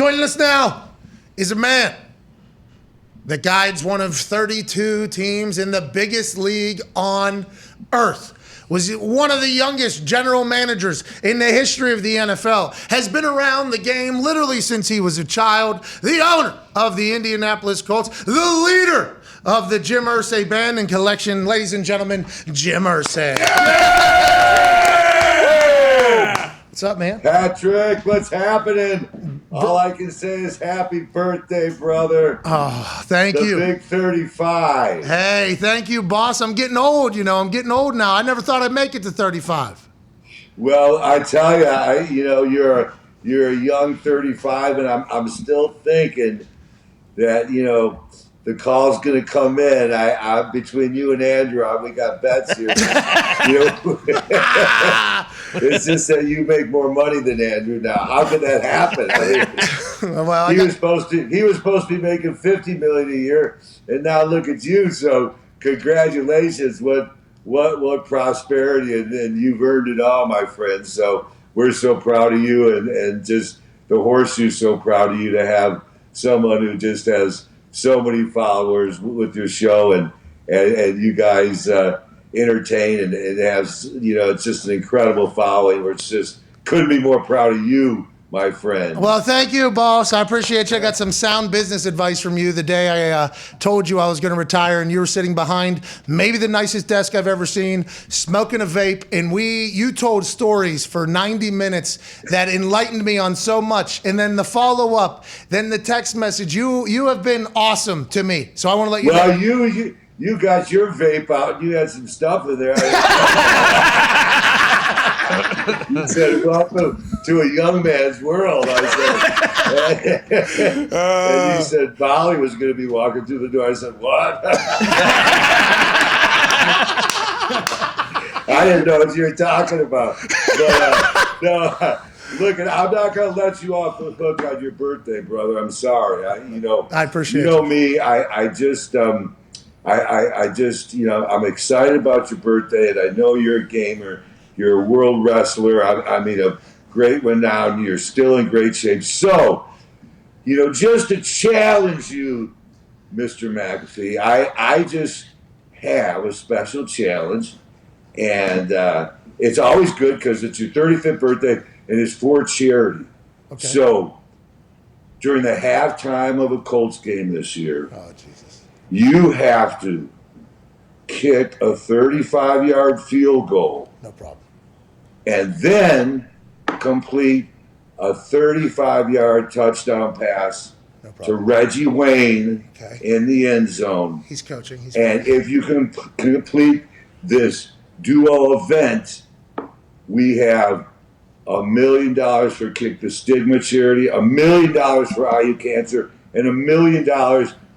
Joining us now is a man that guides one of 32 teams in the biggest league on earth. Was one of the youngest general managers in the history of the NFL. Has been around the game literally since he was a child. The owner of the Indianapolis Colts. The leader of the Jim Irsay Band and Collection. Ladies and gentlemen, Jim Irsay. What's up, man? Patrick, what's happening? All I can say is happy birthday, brother. Oh, thank you. The big 35. Hey, thank you, boss. I'm getting old, I'm getting old now. I never thought I'd make it to 35. Well, I tell you, you're a young 35, and I'm still thinking that, the call's going to come in. I between you and Andrew, we got bets here. It's just that you make more money than Andrew now. How could that happen? Well, he was supposed to be making $50 million a year, and now look at you. So congratulations! What prosperity, and you've earned it all, my friend. So we're so proud of you, and just the horseshoe's so proud of you to have someone who just has so many followers with your show, and you guys entertain and have, it's just an incredible following. We're just couldn't be more proud of you, my friend. Well, thank you, boss. I appreciate you. I got some sound business advice from you the day I told you I was going to retire, and you were sitting behind maybe the nicest desk I've ever seen, smoking a vape, and you told stories for 90 minutes that enlightened me on so much. And then the follow-up, then the text message. You have been awesome to me. So I want to let you know. Well, you got your vape out. You had some stuff in there. You said, welcome to a young man's world. I said, and you said Molly was going to be walking through the door. I said, what? I didn't know what you were talking about. But, no, look, I'm not going to let you off the hook on your birthday, brother. I'm sorry. I appreciate you. Me. I just, I'm excited about your birthday, and I know you're a gamer. You're a world wrestler. I mean, a great renown. You're still in great shape. So, just to challenge you, Mr. McAfee, I just have a special challenge. And it's always good because it's your 35th birthday, and it's for charity. Okay. So, during the halftime of a Colts game this year, you have to kick a 35-yard field goal. No problem. And then complete a 35-yard touchdown pass to Reggie Wayne in the end zone. He's coaching. If you can complete this duo event, we have $1 million for Kick the Stigma charity, $1 million for IU Cancer, and $1 million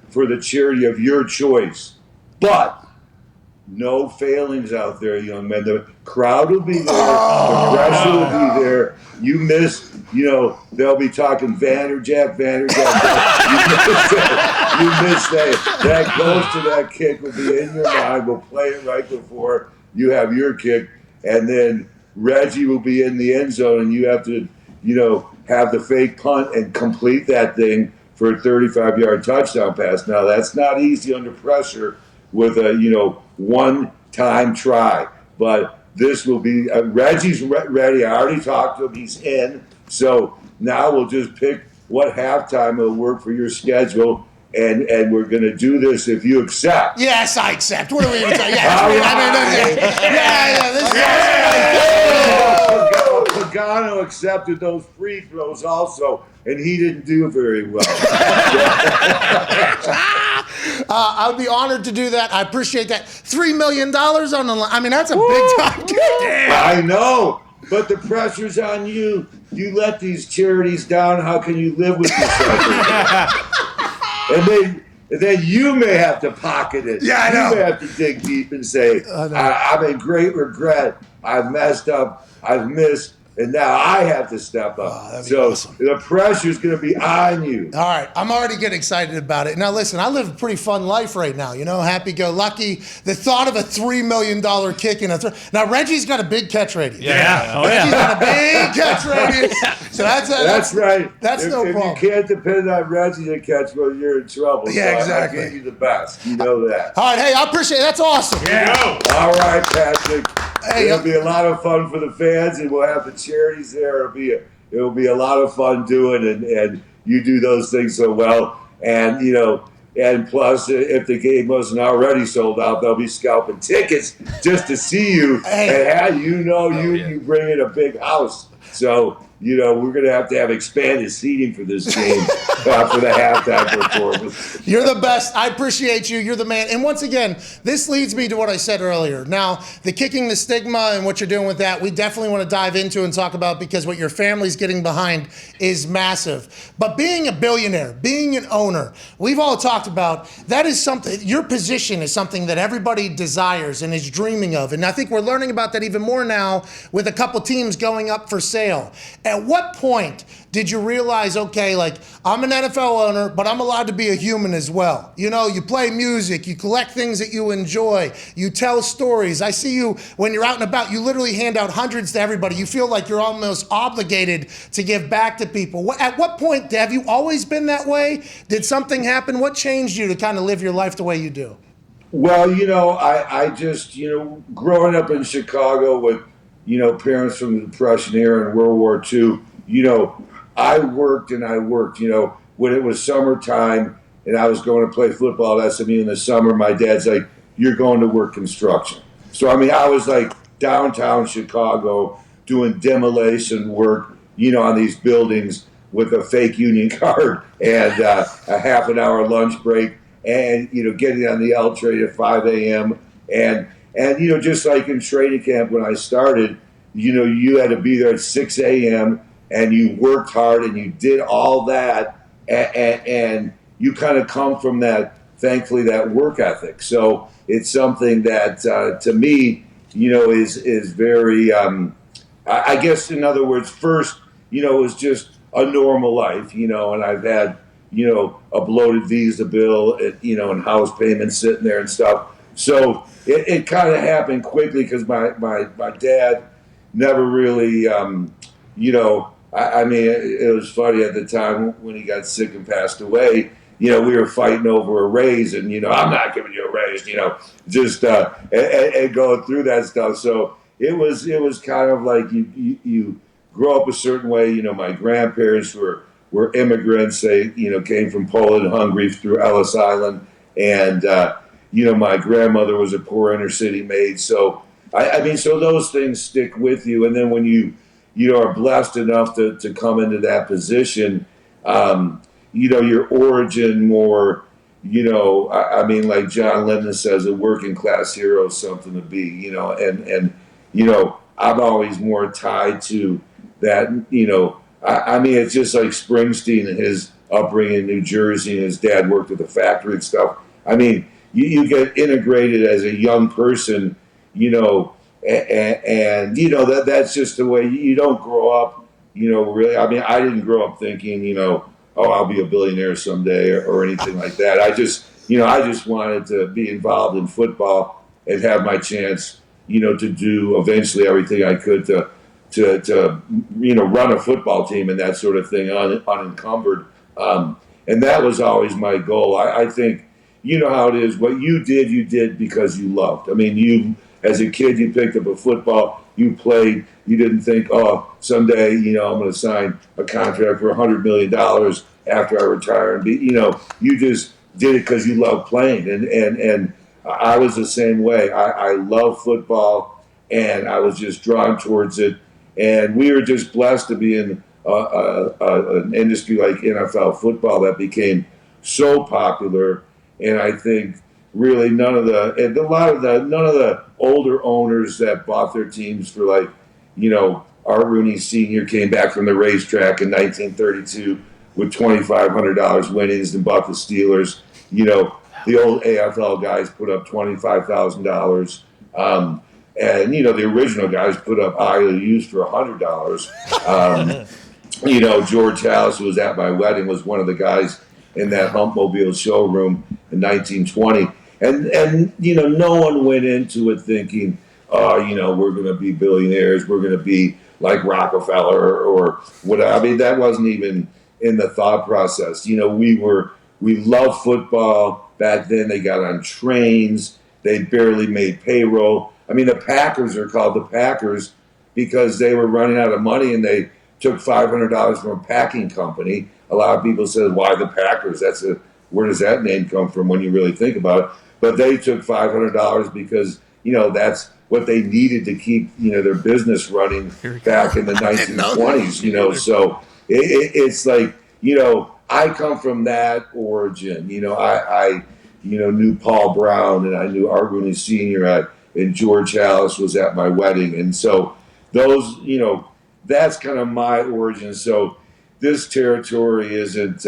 for the charity of your choice. But no failings out there, young men. The crowd will be there. The pressure will be there. You miss, they'll be talking Vanderjack. You miss that. That goes to that kick will be in your mind. We'll play it right before you have your kick. And then Reggie will be in the end zone, and you have to, have the fake punt and complete that thing for a 35-yard touchdown pass. Now, that's not easy under pressure with a, one-time try. But this will be, Reggie's ready. I already talked to him. He's in. So now we'll just pick what halftime will work for your schedule. And we're going to do this if you accept. Yes, I accept. What are we even talking? Pagano accepted those free throws also, and he didn't do very well. I would be honored to do that. I appreciate that. $3 million on the line. I mean, that's a big time kick. I know, but the pressure's on you. You let these charities down. How can you live with yourself? And then you may have to pocket it. Yeah, I know. You may have to dig deep and say, I'm in great regret. I've messed up. I've missed. and now I have to step up. that'd be So awesome. the pressure's going to be on you. All right, I'm already getting excited about it. Now, listen, I live a pretty fun life right now, happy-go-lucky. The thought of a $3 million kick in now, Reggie's got a big catch radius. Reggie's got a big catch radius. So that's right. That's no problem. If you can't depend on Reggie to catch, well, you're in trouble. Yeah, so exactly. I gave you the best. You know that. All right, hey, I appreciate it. That's awesome. Yeah. All right, Patrick. Hey, it'll be a lot of fun for the fans, and we'll have the charities there. It'll be a lot of fun doing, and you do those things so well. And and plus, if the game wasn't already sold out, they'll be scalping tickets just to see you. And you bring in a big house. So we're going to have expanded seating for this game for the halftime performance. You're the best. I appreciate you. You're the man. And once again, this leads me to what I said earlier. Now, the kicking the stigma and what you're doing with that, we definitely want to dive into and talk about, because what your family's getting behind is massive. But being a billionaire, being an owner, we've all talked about, that is something, your position is something that everybody desires and is dreaming of. And I think we're learning about that even more now with a couple teams going up for sale. At what point did you realize, okay, like, I'm an NFL owner, but I'm allowed to be a human as well? You play music, you collect things that you enjoy, you tell stories. I see you when you're out and about, you literally hand out hundreds to everybody. You feel like you're almost obligated to give back to people. At what point, have you always been that way? Did something happen? What changed you to kind of live your life the way you do? Well, I just, growing up in Chicago with, parents from the Depression era and World War II, I worked. When it was summertime and I was going to play football at SMU in the summer, my dad's like, you're going to work construction. So, I was like downtown Chicago doing demolition work, on these buildings with a fake union card and a half an hour lunch break and, getting on the L train at 5 a.m. And just like in training camp when I started, you had to be there at 6 a.m. and you worked hard and you did all that. And you kind of come from that, thankfully, that work ethic. So it's something that, to me, is very, I guess, in other words, first, it was just a normal life, and I've had, a bloated visa bill, and house payments sitting there and stuff. So it kind of happened quickly because my dad never really, it was funny at the time when he got sick and passed away. We were fighting over a raise, and I'm not giving you a raise. Just and going through that stuff. So it was kind of like you grow up a certain way. My grandparents were immigrants. They came from Poland and Hungary through Ellis Island, and my grandmother was a poor inner city maid. So so those things stick with you, and then when you are blessed enough to come into that position, your origin more, like John Lennon says, a working class hero is something to be, and I'm always more tied to that, it's just like Springsteen and his upbringing in New Jersey, and his dad worked at the factory and stuff. You get integrated as a young person, and that's just the way you don't grow up, really. I didn't grow up thinking, I'll be a billionaire someday or anything like that. I just wanted to be involved in football and have my chance, to do eventually everything I could to run a football team and that sort of thing unencumbered. And that was always my goal. I think, how it is. What you did because you loved. You, as a kid, you picked up a football, you played, you didn't think, someday, I'm going to sign a contract for $100 million after I retire and be, you just did it because you love playing. And I was the same way. I love football, and I was just drawn towards it. And we were just blessed to be in an industry like NFL football that became so popular. And I think really none of the older owners that bought their teams for, like, Art Rooney Sr. came back from the racetrack in 1932 with $2,500 winnings and bought the Steelers. The old AFL guys put up $25,000. And, the original guys put up IOUs for $100. George House, who was at my wedding, was one of the guys in that Humpmobile showroom in 1920. And no one went into it thinking, we're going to be billionaires. We're going to be like Rockefeller or whatever. I mean, that wasn't even in the thought process. We loved football. Back then, they got on trains. They barely made payroll. I mean, the Packers are called the Packers because they were running out of money and they took $500 from a packing company. A lot of people said, why the Packers? Where does that name come from when you really think about it? But they took $500 because, that's what they needed to keep, their business running back in the 1920s, So it's like, I come from that origin. I knew Paul Brown and I knew Art Rooney Sr. And George Hallis was at my wedding. And so those, that's kind of my origin. So this territory isn't,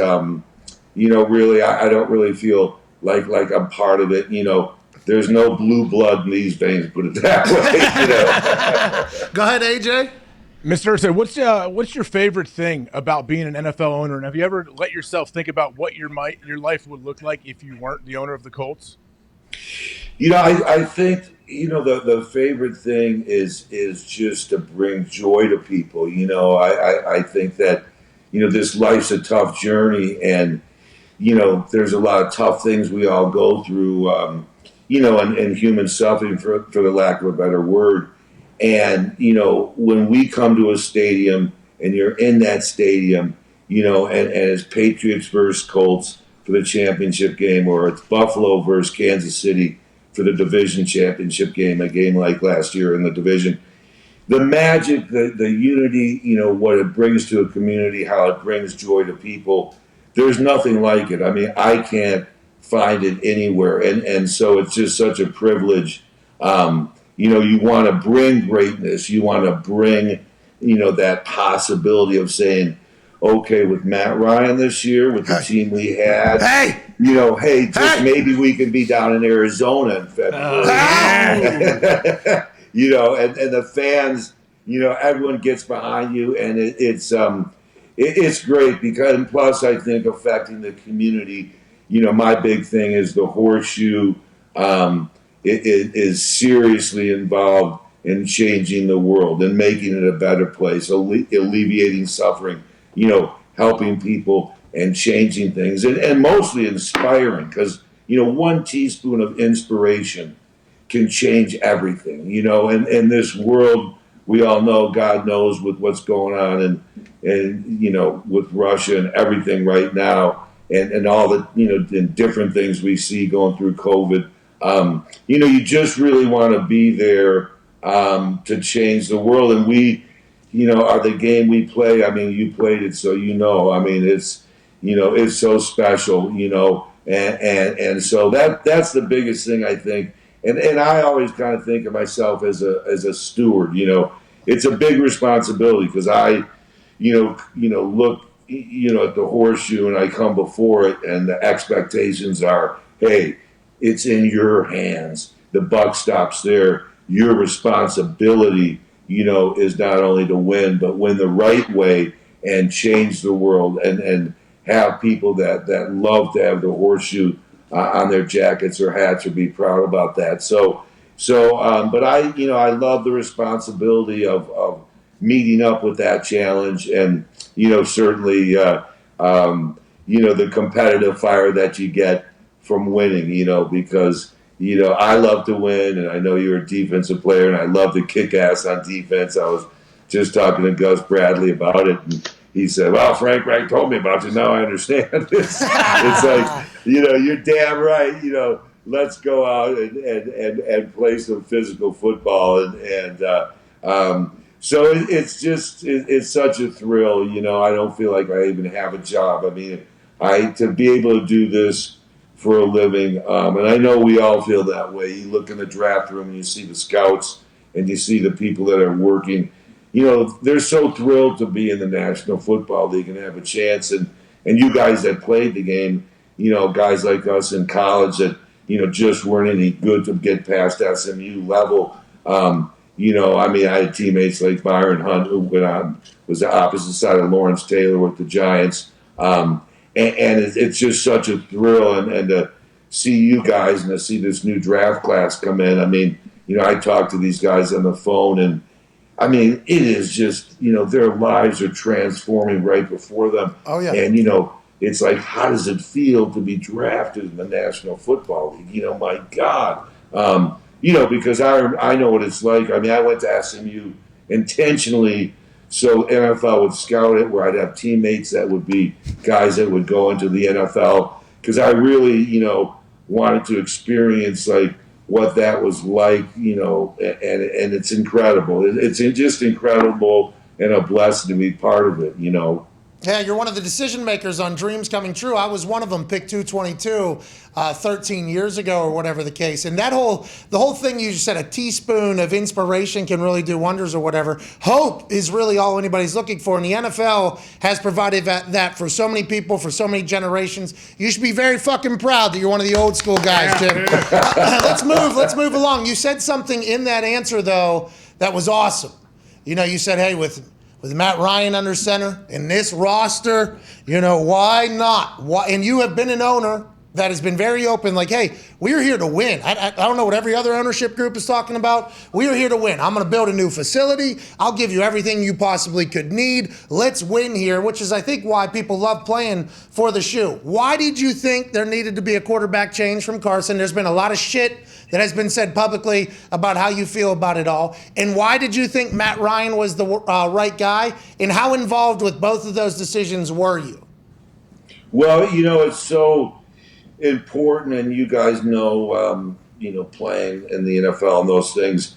really, I don't really feel like I'm part of it. There's no blue blood in these veins, put it that way. Go ahead, AJ. Mr. Irsay, what's your favorite thing about being an NFL owner? And have you ever let yourself think about what your life would look like if you weren't the owner of the Colts? I think, the favorite thing is just to bring joy to people. I think that, this life's a tough journey and, there's a lot of tough things we all go through, and human suffering for the lack of a better word. And, when we come to a stadium and you're in that stadium, and it's Patriots versus Colts for the championship game, or it's Buffalo versus Kansas City for the division championship game, a game like last year in the division. The magic, the unity, what it brings to a community, how it brings joy to people, there's nothing like it. I mean, I can't find it anywhere. And so it's just such a privilege. You want to bring greatness. You want to bring, that possibility of saying, okay, with Matt Ryan this year, with the team we had, maybe we could be down in Arizona in February. And the fans, everyone gets behind you, and it's great because, and plus, I think affecting the community. My big thing is the horseshoe. It is seriously involved in changing the world and making it a better place, alleviating suffering, helping people and changing things, and mostly inspiring because, one teaspoon of inspiration can change everything, and this world, we all know, God knows with what's going on and with Russia and everything right now and all the, and different things we see going through COVID. You just really want to be there to change the world. And we, are the game we play. I mean, you played it, so I mean, it's, it's so special, and so that's the biggest thing, I think. And I always kind of think of myself as a steward. It's a big responsibility because I, look, at the horseshoe and I come before it, and the expectations are, hey, it's in your hands. The buck stops there. Your responsibility, is not only to win, but win the right way and change the world and have people that love to have the horseshoe on their jackets or hats or be proud about that. But I love the responsibility of meeting up with that challenge and, certainly, the competitive fire that you get from winning, because, I love to win, and I know you're a defensive player, and I love to kick ass on defense. I was just talking to Gus Bradley about it, and he said, well, Frank Reich told me about you. Now I understand this. It's like, you're damn right, let's go out and play some physical football. So it's such a thrill, I don't feel like I even have a job. I mean, to be able to do this for a living, and I know we all feel that way. You look in the draft room and you see the scouts and you see the people that are working. They're so thrilled to be in the National Football League and have a chance. And you guys that played the game, guys like us in college that, just weren't any good to get past SMU level. I mean, I had teammates like Byron Hunt, who was the opposite side of Lawrence Taylor with the Giants. And it's just such a thrill, and to see you guys and to see this new draft class come in. I mean, I talk to these guys on the phone, and I mean, it is just, their lives are transforming right before them. Oh, yeah. And, it's like, how does it feel to be drafted in the National Football League? My God. Because I know what it's like. I mean, I went to SMU intentionally so NFL would scout it, where I'd have teammates that would be guys that would go into the NFL, because I really, wanted to experience like what that was like, and it's incredible. It's just incredible and a blessing to be part of it, Yeah, you're one of the decision makers on dreams coming true. I was one of them, picked 222 13 years ago or whatever the case. And the whole thing you just said, a teaspoon of inspiration can really do wonders or whatever. Hope is really all anybody's looking for. And the NFL has provided that for so many people, for so many generations. You should be very fucking proud that you're one of the old school guys, Jim. Let's move along. You said something in that answer, though, that was awesome. You said, hey, with Matt Ryan under center in this roster, why not? Why? And you have been an owner that has been very open, like, hey, we're here to win. I don't know what every other ownership group is talking about. We are here to win. I'm going to build a new facility. I'll give you everything you possibly could need. Let's win here, which is, I think, why people love playing for the shoe. Why did you think there needed to be a quarterback change from Carson? There's been a lot of shit that has been said publicly about how you feel about it all. And why did you think Matt Ryan was the right guy? And how involved with both of those decisions were you? Well, it's so important, and you guys know, playing in the NFL and those things,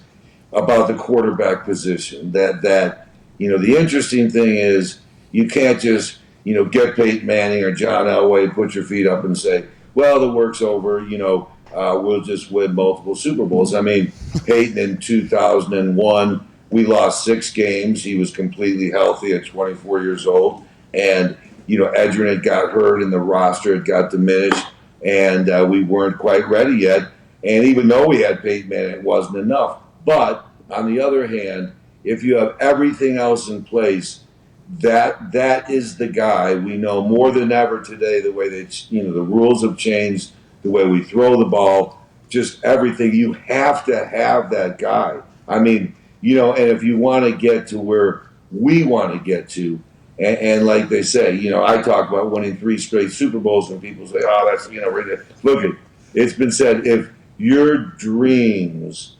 about the quarterback position. That the interesting thing is, you can't just, get Peyton Manning or John Elway, put your feet up and say, well, the work's over, we'll just win multiple Super Bowls. I mean, Peyton in 2001, we lost 6 games. He was completely healthy at 24 years old. And, Edgerrin had got hurt and the roster had got diminished, and we weren't quite ready yet. And even though we had Peyton Manning, it wasn't enough. But on the other hand, if you have everything else in place, that is the guy. We know more than ever today the way the rules have changed, the way we throw the ball, just everything. You have to have that guy. I mean, and if you want to get to where we want to get to, and like they say, I talk about winning 3 straight Super Bowls, and people say, oh, that's, ridiculous. Look, it's been said, if your dreams,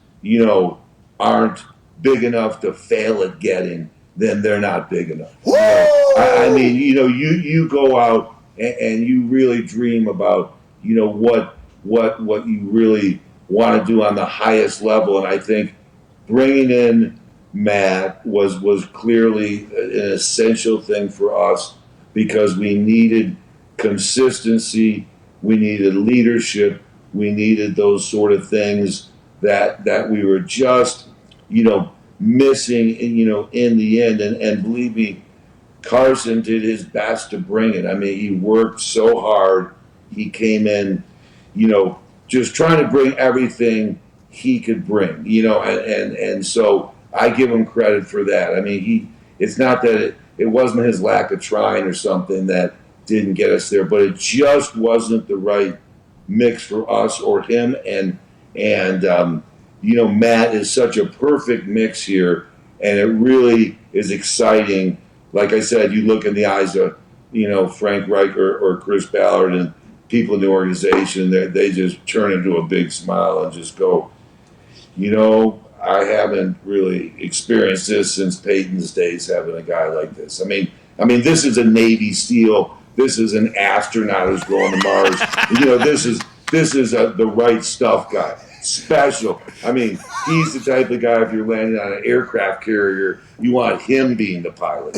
aren't big enough to fail at getting, then they're not big enough. I mean, you go out and you really dream about, what you really want to do on the highest level. And I think bringing in Matt was clearly an essential thing for us, because we needed consistency, we needed leadership, we needed those sort of things that we were just, missing, in the end. And believe me, Carson did his best to bring it. I mean, he worked so hard. He came in, just trying to bring everything he could bring, and so I give him credit for that. I mean, it's not that it wasn't his lack of trying or something that didn't get us there, but it just wasn't the right mix for us or him. And Matt is such a perfect mix here, and it really is exciting. Like I said, you look in the eyes of, Frank Reich or Chris Ballard and people in the organization, they just turn into a big smile and just go, I haven't really experienced this since Peyton's days, having a guy like this. I mean, this is a Navy SEAL. This is an astronaut who's going to Mars. This is the right stuff guy. Special. I mean, he's the type of guy, if you're landing on an aircraft carrier, you want him being the pilot.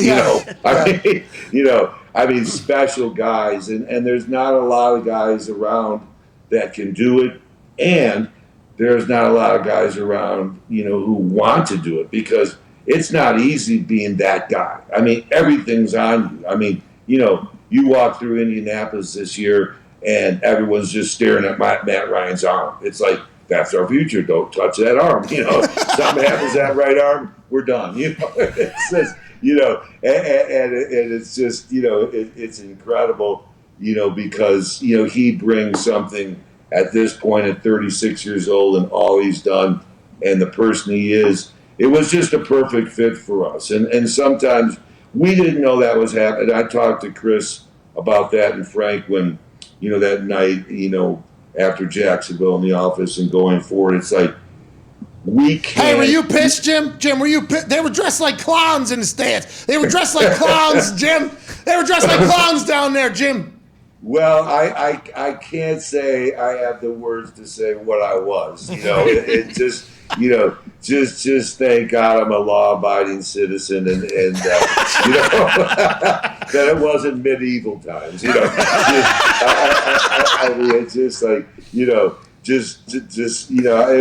I mean, special guys, and there's not a lot of guys around that can do it, and there's not a lot of guys around, who want to do it, because it's not easy being that guy. I mean, everything's on you. I mean, you walk through Indianapolis this year, and everyone's just staring at Matt Ryan's arm. It's like, that's our future. Don't touch that arm. Something happens to that right arm, we're done. It's just, and it's just, it's incredible, because, he brings something at this point at 36 years old and all he's done and the person he is. It was just a perfect fit for us. And sometimes we didn't know that was happening. I talked to Chris about that and Frank when, that night, after Jacksonville in the office and going forward, it's like, we can't. Hey, were you pissed, Jim? Jim, were you pissed? They were dressed like clowns in the stands. They were dressed like clowns, Jim. They were dressed like clowns down there, Jim. Well, I can't say I have the words to say what I was. It just, just thank God I'm a law-abiding citizen and that it wasn't medieval times. I mean, it's just like, it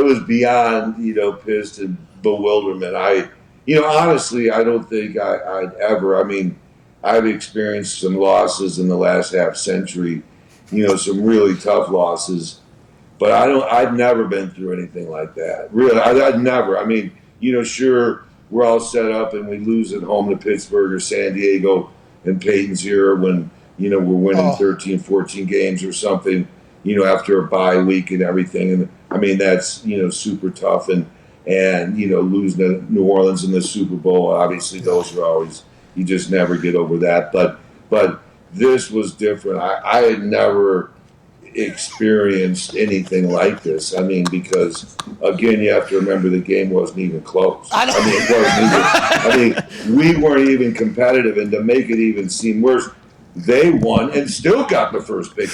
was beyond, pissed and bewilderment. Honestly, I don't think I'd ever, I've experienced some losses in the last half century, some really tough losses, but I've never been through anything like that. Really, I'd never. Sure, we're all set up and we lose at home to Pittsburgh or San Diego in Peyton's era when, we're winning 13, 14 games or something, after a bye week and everything. And that's, super tough. And losing to New Orleans in the Super Bowl, obviously those are always, you just never get over that. But this was different. I had never experienced anything like this. Because again, you have to remember the game wasn't even close. It wasn't even. We weren't even competitive, and to make it even seem worse, they won and still got the first pick.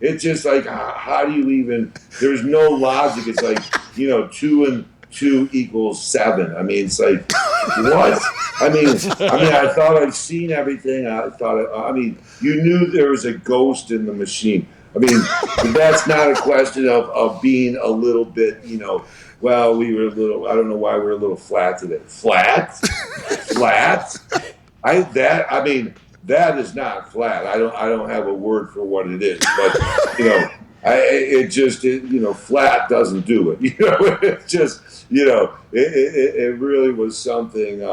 It's just like, how do you even? There's no logic. It's like 2 and 2 equals 7. It's like, what? I thought I'd seen everything. You knew there was a ghost in the machine. That's not a question of being a little bit, well, we were a little, I don't know why we're a little flat today. Flat? Flat? That is not flat. I don't have a word for what it is, but, flat doesn't do it. It's just, it really was something.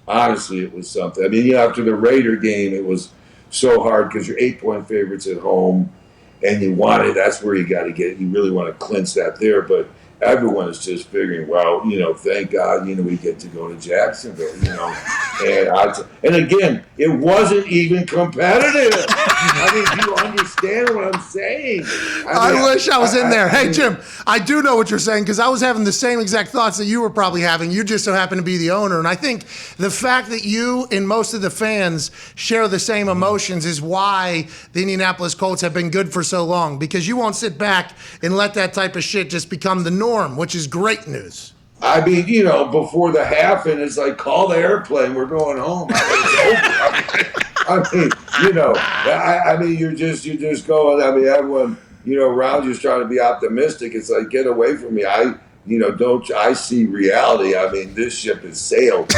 Honestly, it was something. After the Raider game, it was so hard because you're 8-point favorites at home, and that's where you got to get it. You really want to clinch that there, but everyone is just figuring, well, thank God, we get to go to Jacksonville, and again, it wasn't even competitive. Do you understand what I'm saying? I wish I was in there. Hey, Jim, I do know what you're saying because I was having the same exact thoughts that you were probably having. You just so happen to be the owner. And I think the fact that you and most of the fans share the same emotions is why the Indianapolis Colts have been good for so long, because you won't sit back and let that type of shit just become the norm, which is great news. Before the half, and it's like, call the airplane, we're going home. You're just going. Everyone, around you's trying to be optimistic. It's like, get away from me. I see reality. This ship has sailed.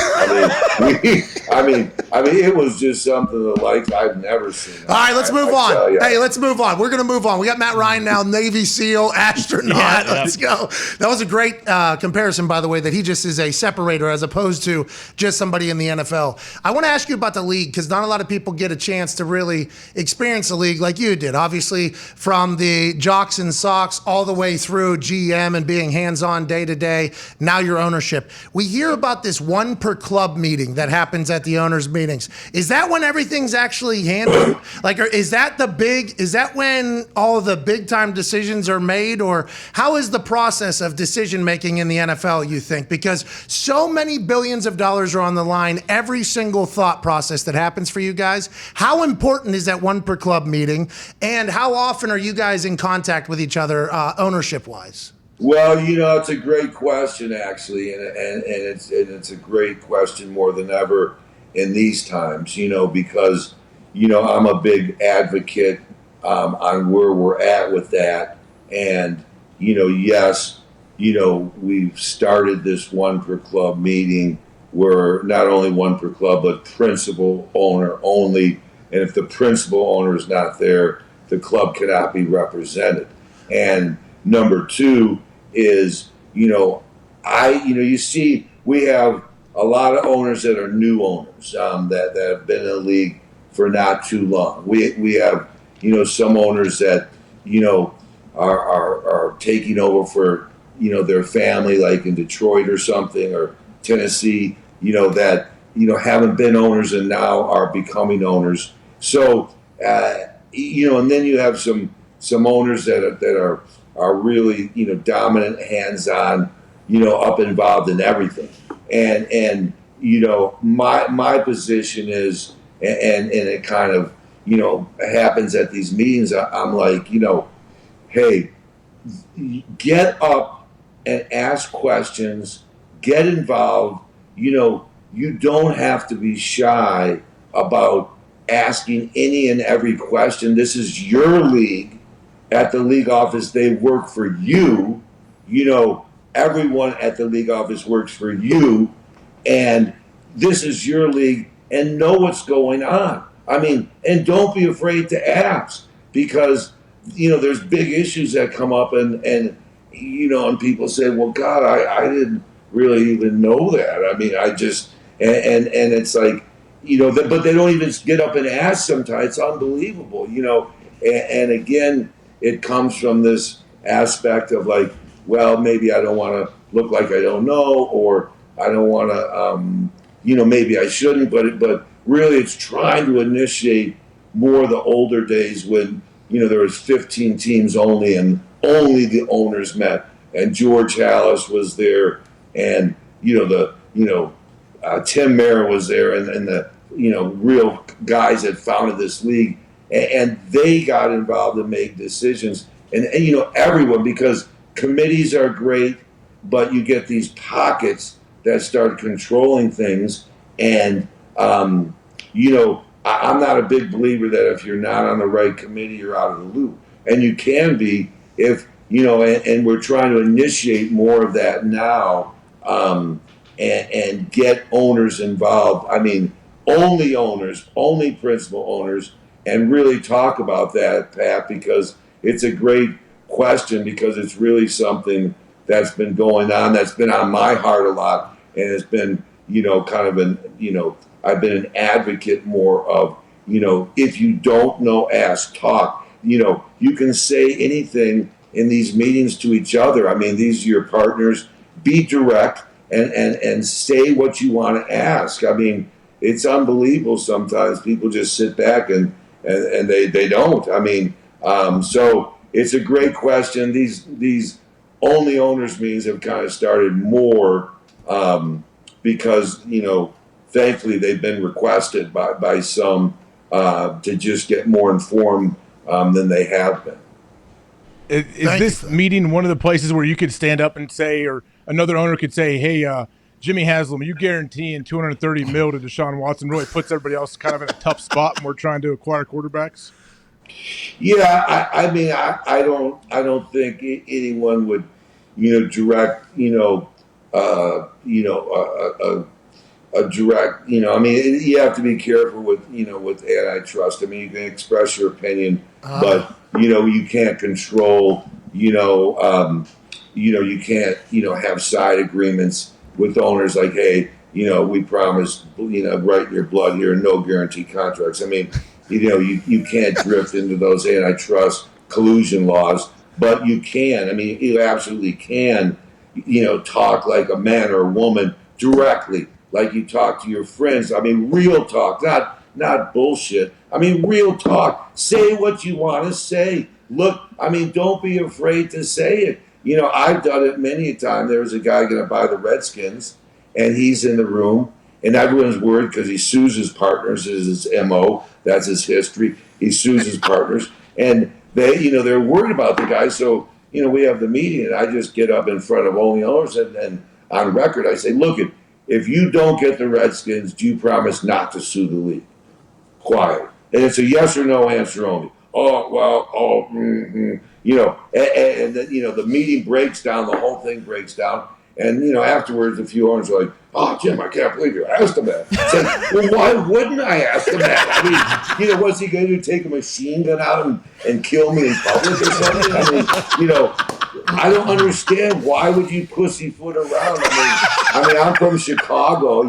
It was just something the likes I've never seen. All right, let's move on. Hey, let's move on. We're going to move on. We got Matt Ryan now, Navy SEAL, astronaut. Let's go. That was a great comparison, by the way, that he just is a separator as opposed to just somebody in the NFL. I want to ask you about the league because not a lot of people get a chance to really experience the league like you did. Obviously, from the jocks and socks all the way through GM and being hands-on day to day, now your ownership. We hear about this 1 per club meeting that happens at the owners' meetings. Is that when everything's actually handled? Is that when all of the big time decisions are made? Or how is the process of decision making in the NFL, you think? Because so many billions of dollars are on the line, every single thought process that happens for you guys. How important is that 1 per club meeting? And how often are you guys in contact with each other ownership wise? Well, it's a great question, actually, and it's a great question more than ever in these times, because, I'm a big advocate on where we're at with that. And, yes, we've started this 1 per club meeting where not only 1 per club, but principal owner only. And if the principal owner is not there, the club cannot be represented. And number two is, you see, we have a lot of owners that are new owners that have been in the league for not too long. We have, some owners that, are taking over for, their family, like in Detroit or something, or Tennessee, that, haven't been owners and now are becoming owners. So, and then you have some owners that are really, dominant, hands-on, up involved in everything. And my position is, and it kind of, happens at these meetings. I'm like, hey, get up and ask questions, get involved. You don't have to be shy about asking any and every question. This is your league. At the league office, they work for you. Everyone at the league office works for you, and this is your league, and know what's going on. I mean, and don't be afraid to ask, because, there's big issues that come up, and people say, well, God, I didn't really even know that. I mean, I just, and it's like, but they don't even get up and ask sometimes. It's unbelievable, and again, it comes from this aspect of like, well, maybe I don't want to look like I don't know, or I don't want to, maybe I shouldn't, but really it's trying to initiate more of the older days when, there was 15 teams only, and only the owners met, and George Hallis was there, and, Tim Mayer was there, and the, real guys that founded this league, and they got involved and made decisions, and everyone, because committees are great, but you get these pockets that start controlling things. And, I'm not a big believer that if you're not on the right committee, you're out of the loop. And you can be if, and we're trying to initiate more of that now, and get owners involved. I mean, only owners, only principal owners, and really talk about that, Pat, because it's a great question, because it's really something that's been going on, that's been on my heart a lot, and it's been, kind of an, I've been an advocate more of, if you don't know, ask, talk. You can say anything in these meetings to each other. I mean, these are your partners. Be direct and say what you want to ask. I mean, it's unbelievable sometimes. People just sit back and they don't. I mean, so it's a great question. These only owners meetings have kind of started more because, thankfully they've been requested by some to just get more informed than they have been. Is this meeting one of the places where you could stand up and say, or another owner could say, hey, Jimmy Haslam, you guaranteeing $230 million to Deshaun Watson, really puts everybody else kind of in a tough spot when we're trying to acquire quarterbacks? Yeah, I mean, I don't think anyone would, direct, a direct, I mean, you have to be careful with, with antitrust. I mean, you can express your opinion, but, you can't control, you can't, have side agreements with owners like, hey, we promise, right in your blood here, no guarantee contracts. I mean, you can't drift into those antitrust collusion laws, but you can. I mean, you absolutely can, talk like a man or a woman directly, like you talk to your friends. I mean, real talk, not bullshit. I mean, real talk. Say what you want to say. Look, I mean, don't be afraid to say it. I've done it many a time. There was a guy going to buy the Redskins, and he's in the room, and everyone's worried because he sues his partners. Is his MO. That's his history. He sues his partners, and they're worried about the guy. So, we have the meeting, and I just get up in front of only owners, and on record, I say, look, if you don't get the Redskins, do you promise not to sue the league? Quiet. And it's a yes or no answer only. Oh, well, and then, the meeting breaks down, the whole thing breaks down. And, afterwards, a few owners are like, oh, Jim, I can't believe you asked him that. It's like, well, why wouldn't I ask him that? I mean, what's he going to do, take a machine gun out and kill me in public or something? I mean, I don't understand. Why would you pussyfoot around? I mean, I'm from Chicago.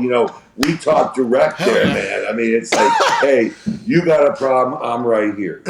We talk direct there, man. I mean, it's like, hey, you got a problem, I'm right here.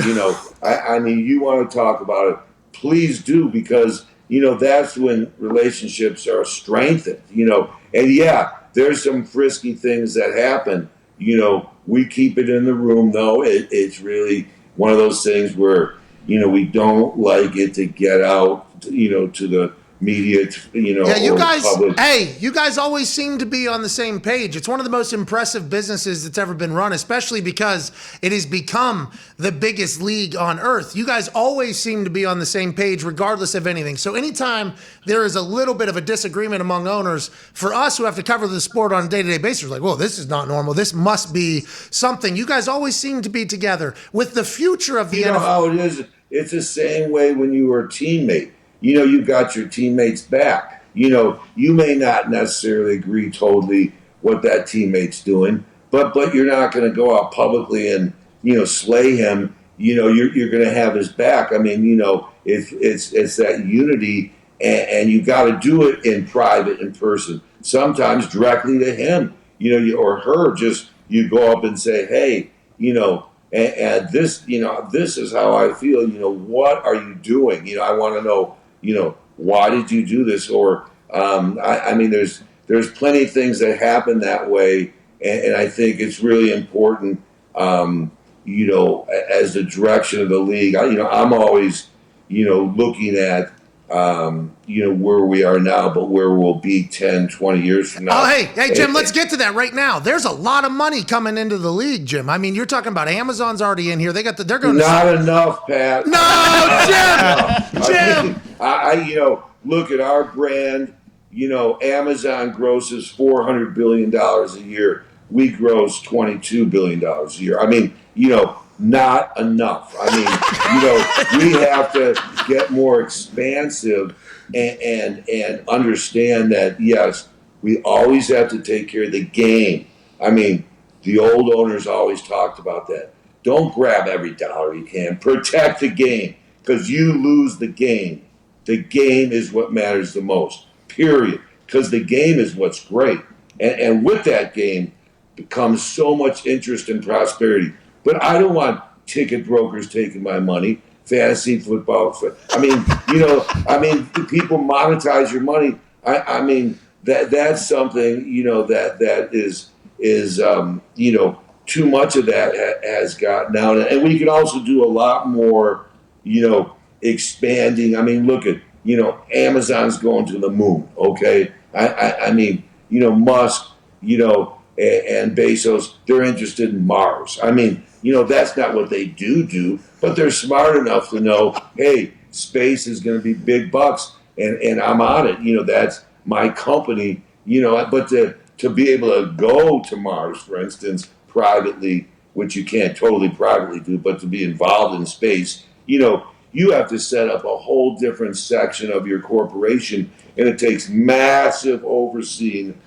I mean, you want to talk about it, please do, because, that's when relationships are strengthened, And yeah, there's some frisky things that happen. We keep it in the room, though. It's really one of those things where, we don't like it to get out, to the media, yeah, you guys, public. hey, you guys always seem to be on the same page. It's one of the most impressive businesses that's ever been run, especially because it has become the biggest league on earth. You guys always seem to be on the same page, regardless of anything. So anytime there is a little bit of a disagreement among owners, for us who have to cover the sport on a day-to-day basis, we're like, well, this is not normal. This must be something. You guys always seem to be together. With the future of the NFL. You know how it is? It's the same way when you were a teammate. You got your teammates back. You may not necessarily agree totally what that teammate's doing, but you're not going to go out publicly and, slay him. You're going to have his back. I mean, it's that unity, and you got to do it in private, in person, sometimes directly to him, or her. Just you go up and say, hey, and this, this is how I feel. What are you doing? I want to know. Why did you do this? Or, I mean, there's plenty of things that happen that way. And I think it's really important, as the direction of the league. I'm always, looking at, where we are now, but where we'll be 10, 20 years from now. Oh, hey, Jim, let's get to that right now. There's a lot of money coming into the league, Jim. I mean, you're talking about Amazon's already in here. They're going to not enough, Pat. No, Jim. Look at our brand. Amazon grosses $400 billion a year. We gross $22 billion a year. I mean, not enough. I mean, we have to get more expansive and understand that, yes, we always have to take care of the game. I mean, the old owners always talked about that. Don't grab every dollar you can. Protect the game, because you lose the game. The game is what matters the most, period, because the game is what's great. And with that game becomes so much interest and prosperity. But I don't want ticket brokers taking my money, fantasy football. I mean, people monetize your money. I mean, that's something, that is too much of that has gotten out. And we can also do a lot more, expanding. I mean, look at, Amazon's going to the moon, okay? I mean, Musk, and Bezos, they're interested in Mars. I mean, that's not what they do, but they're smart enough to know, hey, space is going to be big bucks, and I'm on it. That's my company, but to be able to go to Mars, for instance, privately, which you can't totally privately do, but to be involved in space, you have to set up a whole different section of your corporation, and it takes massive overseeing,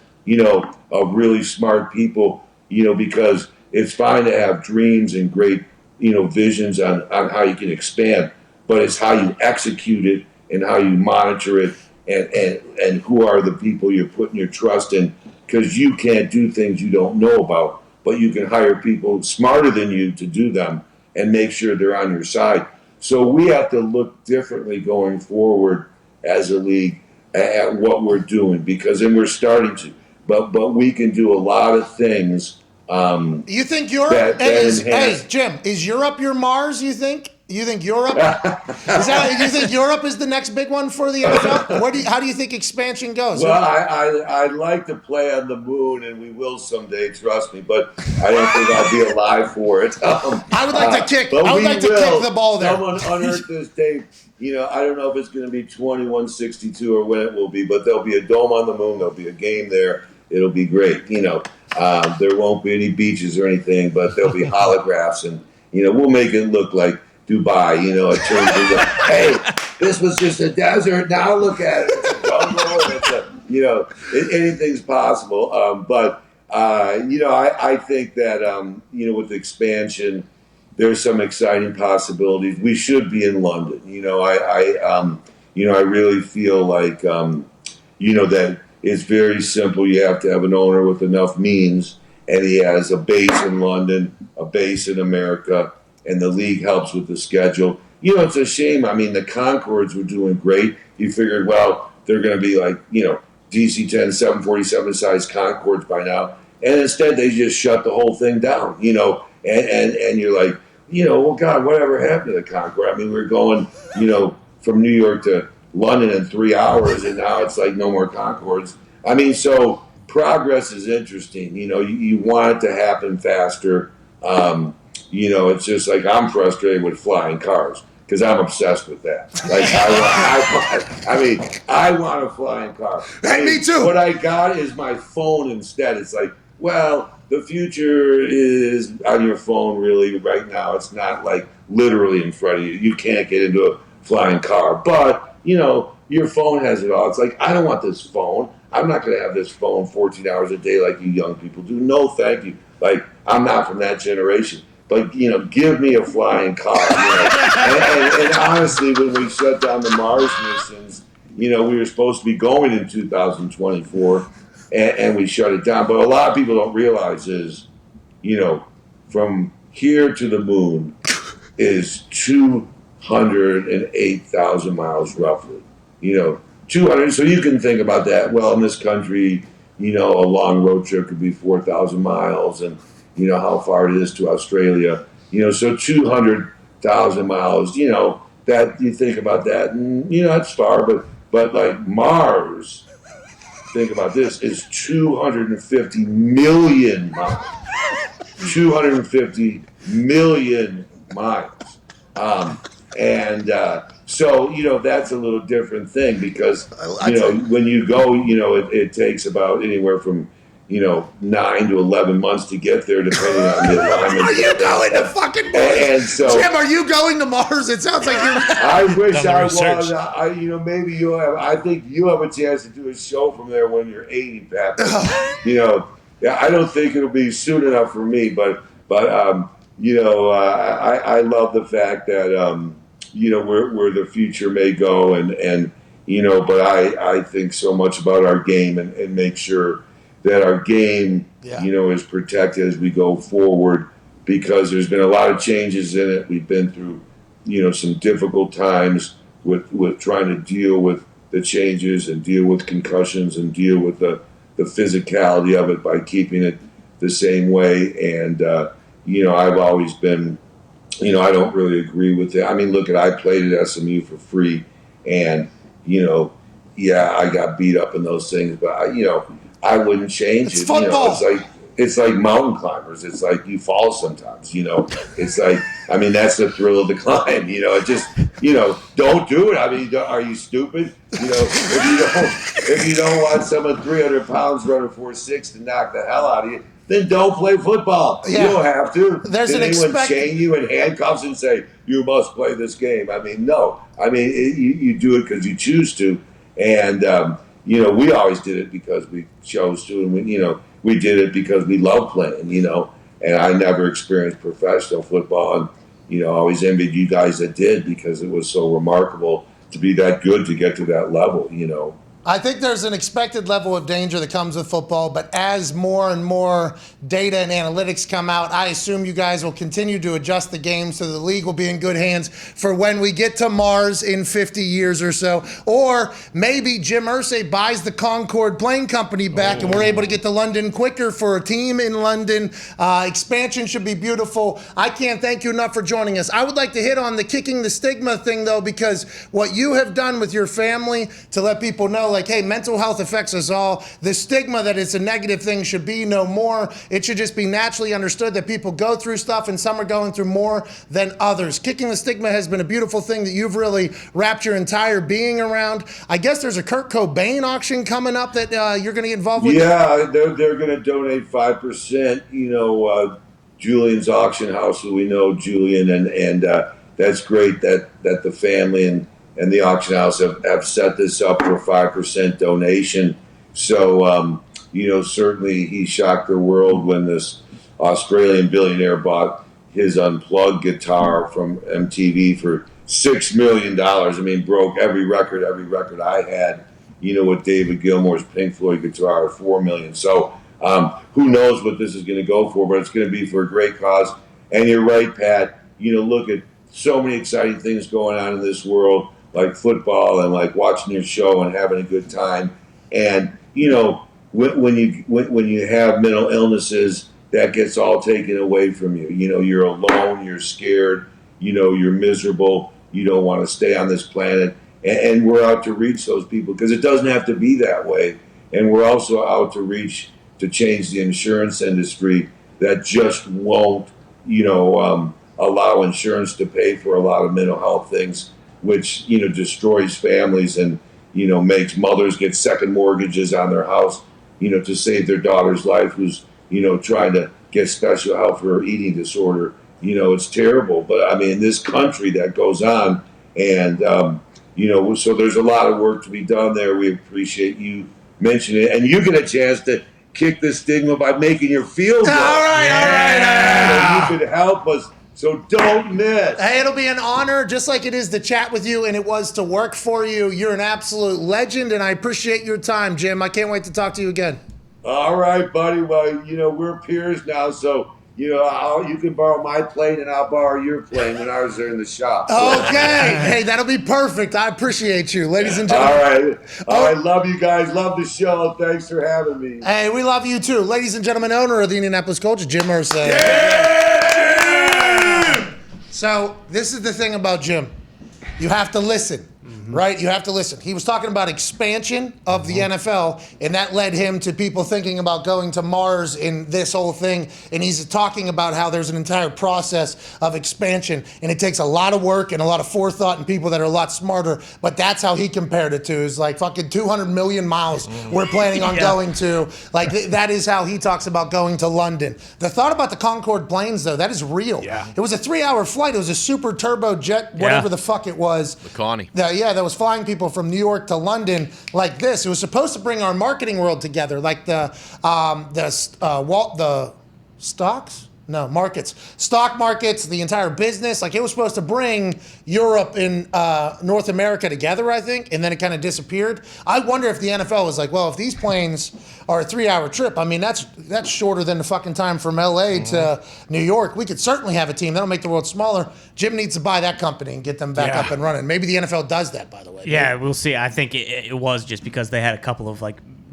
of really smart people, because it's fine to have dreams and great, visions on how you can expand, but it's how you execute it and how you monitor it, and who are the people you're putting your trust in, because you can't do things you don't know about, but you can hire people smarter than you to do them and make sure they're on your side. So we have to look differently going forward as a league at what we're doing, and we're starting to. But we can do a lot of things. You think Europe? Hey, Jim, is Europe your Mars? You think? You think Europe? You think Europe is the next big one for the NFL? How do you think expansion goes? Well, I'd like to play on the moon, and we will someday. Trust me, but I don't think I'll be alive for it. I would like to kick. I would like to kick the ball there. Someone unearthed this tape. I don't know if it's going to be 2162 or when it will be, but there'll be a dome on the moon. There'll be a game there. It'll be great. There won't be any beaches or anything, but there'll be holographs, and we'll make it look like Dubai. It turns into, hey, this was just a desert. Now look at it. It's a jungle. anything's possible. But I think that with expansion, there's some exciting possibilities. We should be in London. I really feel like that it's very simple. You have to have an owner with enough means, and he has a base in London, a base in America, and the league helps with the schedule. It's a shame. I mean, the Concords were doing great. You figured, well, they're going to be like, DC-10, 747 size Concords by now. And instead, they just shut the whole thing down, and you're like, well, God, whatever happened to the Concorde? I mean, we're going, from New York to London in 3 hours, and now it's like no more Concords. I mean, so progress is interesting. You want it to happen faster. It's just like I'm frustrated with flying cars because I'm obsessed with that. Like I want a flying car. Me too. What I got is my phone instead. It's like, well, the future is on your phone really right now. It's not like literally in front of you. You can't get into a flying car. But, your phone has it all. It's like, I don't want this phone. I'm not going to have this phone 14 hours a day like you young people do. No, thank you. Like, I'm not from that generation. But, give me a flying car. And honestly, when we shut down the Mars missions, we were supposed to be going in 2024. And we shut it down. But a lot of people don't realize is, from here to the moon is 208,000 miles roughly. 200. So you can think about that. Well, in this country, a long road trip could be 4,000 miles, and how far it is to Australia. So 200,000 miles. That you think about that, and that's far. But like Mars. Think about this, is 250 million miles. 250 million miles. So, that's a little different thing because, when you go, it takes about anywhere from, 9 to 11 months to get there, depending on the alignment. Are you going to fucking Mars? And so, Jim, are you going to Mars? It sounds like you're... I wish I was. Maybe you have. I think you have a chance to do a show from there when you're 80, Pat. I don't think it'll be soon enough for me, but I love the fact that where the future may go, and but I think so much about our game and make sure that our game, is protected as we go forward, because there's been a lot of changes in it. We've been through, some difficult times with trying to deal with the changes and deal with concussions and deal with the physicality of it by keeping it the same way. And, I've always been, I don't really agree with it. I mean, look, I played at SMU for free, and, I got beat up in those things, but I wouldn't change it. Football. It's like mountain climbers. It's like you fall sometimes. It's like, that's the thrill of the climb. It just, don't do it. I mean, are you stupid? If you don't want someone 300 pounds running 4.6 to knock the hell out of you, then don't play football. Yeah. You don't have to. There's Did anyone chain you in handcuffs and say you must play this game? No. You do it because you choose to, and. We always did it because we chose to, and we did it because we love playing, and I never experienced professional football, and, I always envied you guys that did, because it was so remarkable to be that good to get to that level, I think there's an expected level of danger that comes with football, but as more and more data and analytics come out, I assume you guys will continue to adjust the game so the league will be in good hands for when we get to Mars in 50 years or so. Or maybe Jim Irsay buys the Concorde plane company back and we're able to get to London quicker for a team in London. Expansion should be beautiful. I can't thank you enough for joining us. I would like to hit on the kicking the stigma thing, though, because what you have done with your family to let people know, like, hey, mental health affects us all. The stigma that it's a negative thing should be no more. It should just be naturally understood that people go through stuff, and some are going through more than others. Kicking the stigma has been a beautiful thing that you've really wrapped your entire being around. I guess there's a Kurt Cobain auction coming up that you're going to get involved with? Yeah, they're going to donate 5%. Julian's auction house, who we know Julian, and that's great that the family and the auction house have set this up for 5% donation. So, certainly he shocked the world when this Australian billionaire bought his unplugged guitar from MTV for $6 million. I mean, broke every record I had, with David Gilmour's Pink Floyd guitar, $4 million. So who knows what this is going to go for, but it's going to be for a great cause. And you're right, Pat. Look at so many exciting things going on in this world, like football and like watching your show and having a good time. And, when you have mental illnesses, that gets all taken away from you. You're alone, you're scared, you're miserable, you don't want to stay on this planet. And we're out to reach those people because it doesn't have to be that way. And we're also out to reach to change the insurance industry that just won't, allow insurance to pay for a lot of mental health things, which, destroys families and, makes mothers get second mortgages on their house, to save their daughter's life who's, trying to get special help for her eating disorder. It's terrible. But I mean, this country that goes on and, so there's a lot of work to be done there. We appreciate you mentioning it. And you get a chance to kick the stigma by making your field goal. All right. So you can help us. So don't miss. Hey, it'll be an honor, just like it is to chat with you and it was to work for you. You're an absolute legend, and I appreciate your time, Jim. I can't wait to talk to you again. All right, buddy. Well, we're peers now, so you can borrow my plane and I'll borrow your plane when ours are in the shop. Okay. Hey, that'll be perfect. I appreciate you, ladies and gentlemen. All right. Love you guys. Love the show. Thanks for having me. Hey, we love you too. Ladies and gentlemen, owner of the Indianapolis Colts, Jim Irsay. Yeah! So this is the thing about Jim. You have to listen. Right? You have to listen. He was talking about expansion of the NFL, and that led him to people thinking about going to Mars in this whole thing. And he's talking about how there's an entire process of expansion, and it takes a lot of work and a lot of forethought and people that are a lot smarter. But that's how he compared it to. Is like fucking 200 million miles we're planning on going to. Like that is how he talks about going to London. The thought about the Concorde planes, though, that is real. Yeah. It was a 3-hour flight. It was a super turbo jet, whatever the fuck it was. The Connie. That was flying people from New York to London like this. It was supposed to bring our marketing world together, like the stocks. No, markets. Stock markets, the entire business. Like, it was supposed to bring Europe and North America together, I think, and then it kind of disappeared. I wonder if the NFL was like, well, if these planes are a 3-hour trip, I mean, that's shorter than the fucking time from L.A. to New York. We could certainly have a team. That'll make the world smaller. Jim needs to buy that company and get them back up and running. Maybe the NFL does that, by the way. Yeah, we'll see. I think it was just because they had a couple of,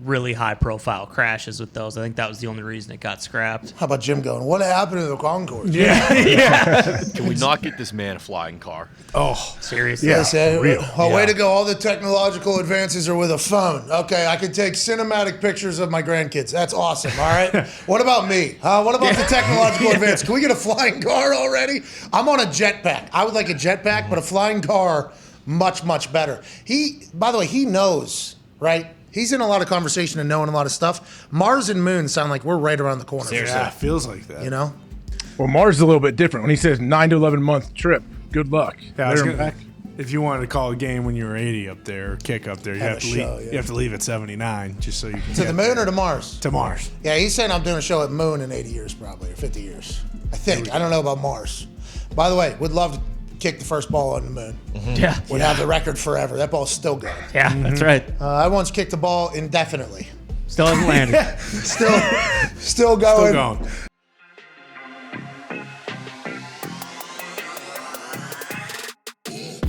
really high-profile crashes with those. I think that was the only reason it got scrapped. How about Jim going, what happened to the Concorde? Yeah. Can we not get this man a flying car? Oh, seriously? Yes, way to go. All the technological advances are with a phone. Okay, I can take cinematic pictures of my grandkids. That's awesome, all right? What about me? What about the technological advance? Can we get a flying car already? I'm on a jetpack. I would like a jetpack, but a flying car, much, much better. By the way, he knows, right? He's in a lot of conversation and knowing a lot of stuff. Mars and Moon sound like we're right around the corner. Seriously. Yeah, it feels like that. Well, Mars is a little bit different. When he says 9 to 11 month trip, good luck. Yeah, if you wanted to call a game when you were 80 up there, or kick up there, you have to leave at 79 just so you can to the Moon or to Mars? To Mars. Yeah, he's saying I'm doing a show at Moon in 80 years probably, or 50 years. I think. I don't know about Mars. By the way, would love to kick the first ball on the Moon. Yeah. Would have the record forever. That ball's still going. Yeah, that's right. I once kicked the ball indefinitely. Still hasn't landed. Still going. Still going.